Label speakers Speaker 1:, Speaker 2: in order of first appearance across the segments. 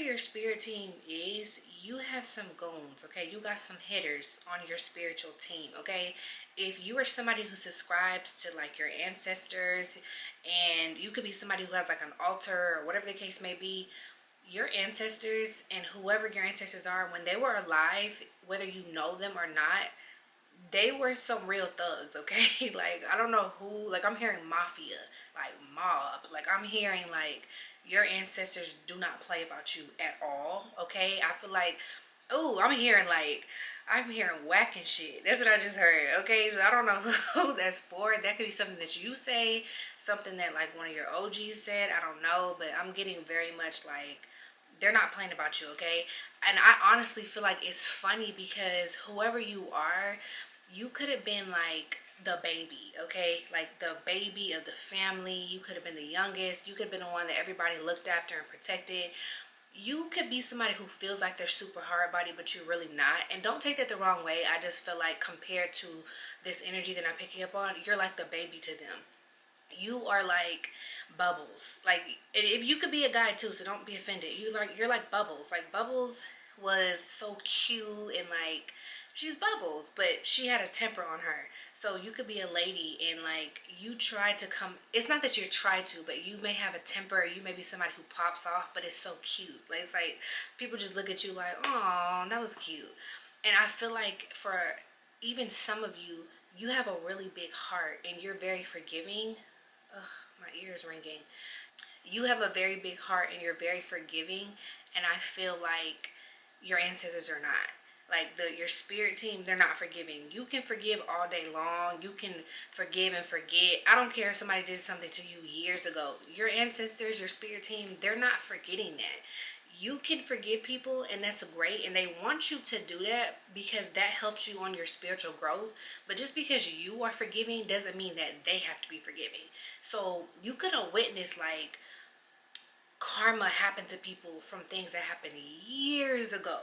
Speaker 1: your spirit team is, you have some goons, okay? You got some hitters on your spiritual team, okay? If you are somebody who subscribes to like your ancestors, and you could be somebody who has like an altar or whatever the case may be, your ancestors and whoever your ancestors are, when they were alive, whether you know them or not, they were some real thugs, okay? Like, I don't know who, like, I'm hearing mafia, like mob, like I'm hearing like your ancestors do not play about you at all, okay? I feel like, oh, I'm hearing whacking shit. That's what I just heard, okay? So I don't know who that's for. That could be something that you say, something that like one of your OGs said, I don't know, but I'm getting very much like, they're not playing about you, okay? And I honestly feel like it's funny because whoever you are, you could have been like the baby, okay? Like the baby of the family. You could have been the youngest. You could have been the one that everybody looked after and protected. You could be somebody who feels like they're super hard body, but you're really not. And don't take that the wrong way. I just feel like compared to this energy that I'm picking up on, you're like the baby to them. You are like Bubbles. Like, if you could be a guy too, so don't be offended. You're like Bubbles. Like Bubbles was so cute and like, she's Bubbles, but she had a temper on her. So you could be a lady and like you try to come, it's not that you try to, but you may have a temper, you may be somebody who pops off, but it's so cute. Like, it's like people just look at you like, oh, that was cute. And I feel like for even some of you, you have a really big heart and you're very forgiving. Ugh, my ear's ringing. You have a very big heart and you're very forgiving, and I feel like your ancestors are not. Like your spirit team, they're not forgiving. You can forgive all day long. You can forgive and forget. I don't care if somebody did something to you years ago. Your ancestors, your spirit team, they're not forgetting that. You can forgive people, and that's great, and they want you to do that because that helps you on your spiritual growth. But just because you are forgiving doesn't mean that they have to be forgiving. So you could have witnessed like karma happen to people from things that happened years ago.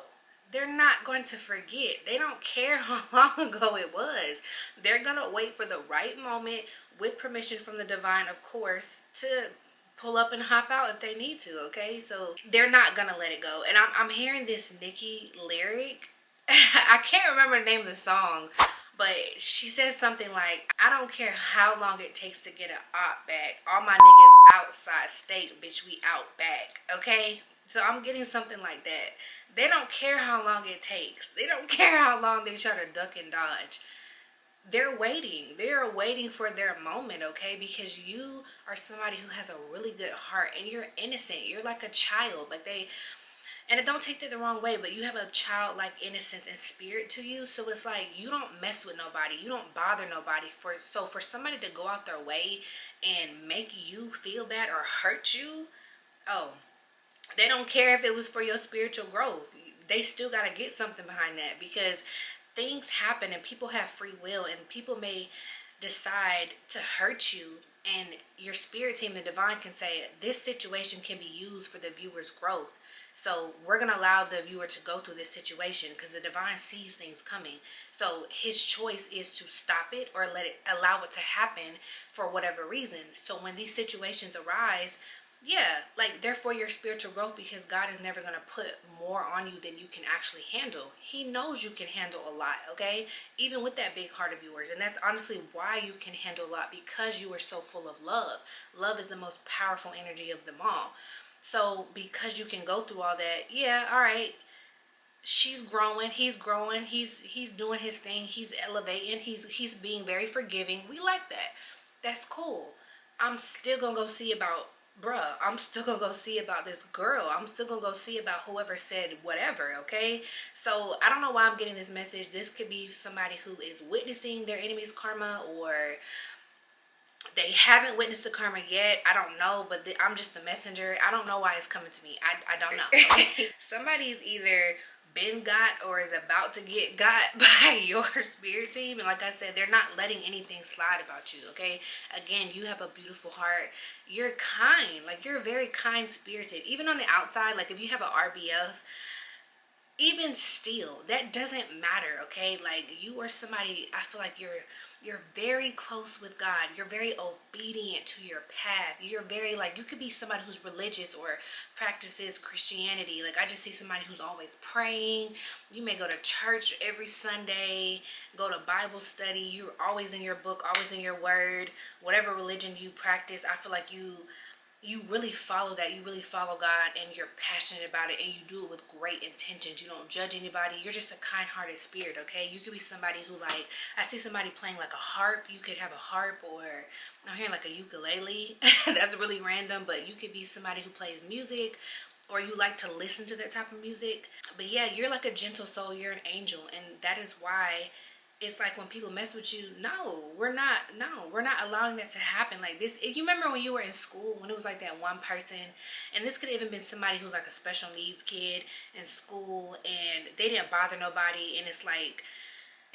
Speaker 1: They're not going to forget. They don't care how long ago it was. They're going to wait for the right moment, with permission from the divine, of course, to pull up and hop out if they need to, okay? So they're not going to let it go. And I'm hearing this Nicki lyric. I can't remember the name of the song, but she says something like, I don't care how long it takes to get an op back. All my niggas outside state, bitch, we out back, okay? So I'm getting something like that. They don't care how long it takes. They don't care how long they try to duck and dodge. They're waiting. They're waiting for their moment, okay? Because you are somebody who has a really good heart and you're innocent. You're like a child. Like and don't take that the wrong way, but you have a childlike innocence and spirit to you. So it's like you don't mess with nobody. You don't bother nobody. So for somebody to go out their way and make you feel bad or hurt you, oh, they don't care if it was for your spiritual growth. They still got to get something behind that, because things happen and people have free will, and people may decide to hurt you, and your spirit team, the divine, can say this situation can be used for the viewer's growth. So we're going to allow the viewer to go through this situation because the divine sees things coming. So his choice is to stop it or allow it to happen for whatever reason. So when these situations arise, yeah, like they're for your spiritual growth, because God is never going to put more on you than you can actually handle. He knows you can handle a lot, okay? Even with that big heart of yours. And that's honestly why you can handle a lot, because you are so full of love. Love is the most powerful energy of them all. So because you can go through all that, yeah, all right. She's growing, he's doing his thing, he's elevating, he's being very forgiving. We like that. That's cool. I'm still gonna go see about I'm still gonna go see about this girl. I'm still gonna go see about whoever said whatever, okay? So I don't know why I'm getting this message. This could be somebody who is witnessing their enemy's karma, or they haven't witnessed the karma yet. I don't know, but I'm just the messenger. I don't know why it's coming to me. I don't know, okay? Somebody's either been got or is about to get got by your spirit team, and like I said, they're not letting anything slide about you, okay? Again, you have a beautiful heart. You're kind. Like, you're very kind spirited. Even on the outside, like if you have an RBF, even still, that doesn't matter, okay? Like, you are somebody, I feel like you're very close with God. You're very obedient to your path. You're very, like, you could be somebody who's religious or practices Christianity. Like, I just see somebody who's always praying. You may go to church every Sunday, go to Bible study. You're always in your book, always in your word. Whatever religion you practice, I feel like you really follow that. You really follow God, and you're passionate about it, and you do it with great intentions. You don't judge anybody. You're just a kind-hearted spirit, okay? You could be somebody who, like, I see somebody playing like a harp. You could have a harp, or I'm hearing like a ukulele. That's really random, but you could be somebody who plays music, or you like to listen to that type of music. But yeah, you're like a gentle soul. You're an angel, and that is why it's like when people mess with you, we're not allowing that to happen. Like this, you remember when you were in school, when it was like that one person, and this could have even been somebody who's like a special needs kid in school, and they didn't bother nobody, and it's like,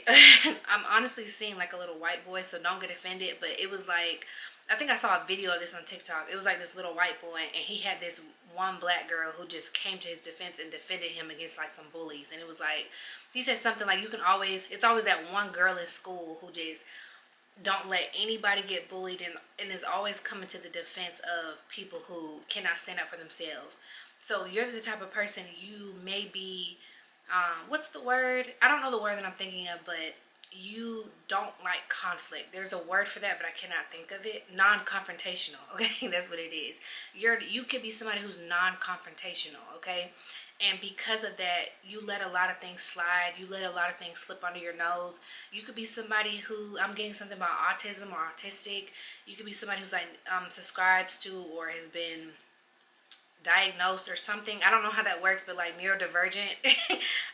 Speaker 1: I'm honestly seeing like a little white boy, so don't get offended, but it was like, I think I saw a video of this on TikTok. It was like this little white boy, and he had this one black girl who just came to his defense and defended him against like some bullies. And it was like, he said something like, it's always that one girl in school who just don't let anybody get bullied, and is always coming to the defense of people who cannot stand up for themselves. So you're the type of person, you may be, what's the word? I don't know the word that I'm thinking of, but you don't like conflict. There's a word for that, but I cannot think of it. Non-confrontational, okay? That's what it is. You could be somebody who's non-confrontational, okay? And because of that, you let a lot of things slide. You let a lot of things slip under your nose. You could be somebody who, I'm getting something about autism or autistic. You could be somebody who's like subscribes to or has been diagnosed or something. I don't know how that works, but like neurodivergent.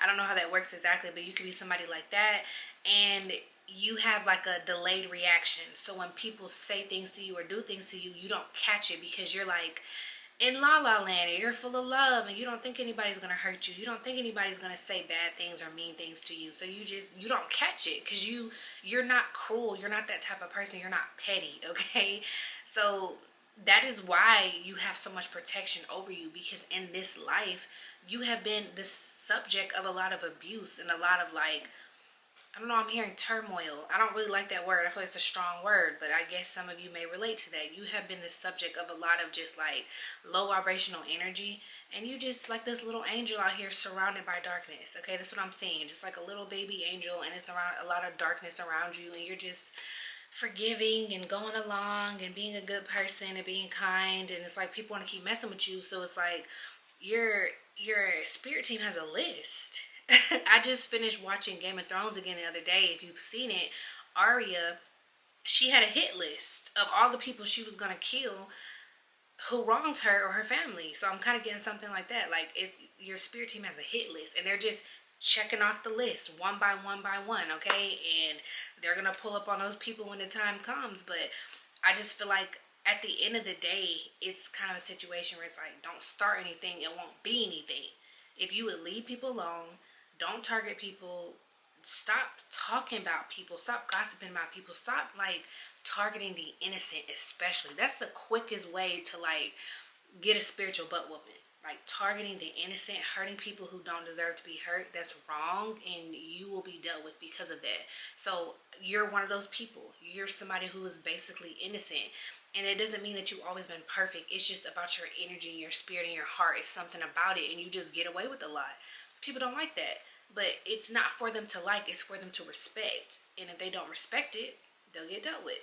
Speaker 1: I don't know how that works exactly, but you could be somebody like that. And you have like a delayed reaction. So when people say things to you or do things to you, you don't catch it because you're like in la la land, and you're full of love, and you don't think anybody's gonna hurt you. You don't think anybody's gonna say bad things or mean things to you. So you don't catch it because you're not cruel. You're not that type of person. You're not petty, okay? So that is why you have so much protection over you, because in this life you have been the subject of a lot of abuse and a lot of, like, I don't know, I'm hearing turmoil. I don't really like that word. I feel like it's a strong word, but I guess some of you may relate to that. You have been the subject of a lot of just like low vibrational energy, and you just like this little angel out here surrounded by darkness. Okay, that's what I'm seeing. Just like a little baby angel, and it's around a lot of darkness around you, and you're just forgiving and going along and being a good person and being kind, and it's like people want to keep messing with you. So it's like your spirit team has a list. I just finished watching Game of Thrones again the other day. If you've seen it, Arya, she had a hit list of all the people she was gonna kill who wronged her or her family. So I'm kind of getting something like that. Like, it's your spirit team has a hit list, and they're just checking off the list one by one, okay? And they're gonna pull up on those people when the time comes. But I just feel like at the end of the day, it's kind of a situation where it's like, don't start anything, it won't be anything. If you would leave people alone, don't target people, stop talking about people, stop gossiping about people, stop like targeting the innocent, especially. That's the quickest way to like get a spiritual butt whooping. Like targeting the innocent, hurting people who don't deserve to be hurt. That's wrong, and you will be dealt with because of that. So you're one of those people. You're somebody who is basically innocent, and it doesn't mean that you've always been perfect. It's just about your energy, your spirit, and your heart. It's something about it, and you just get away with a lot. People don't like that, but it's not for them to like. It's for them to respect, and if they don't respect it, they'll get dealt with.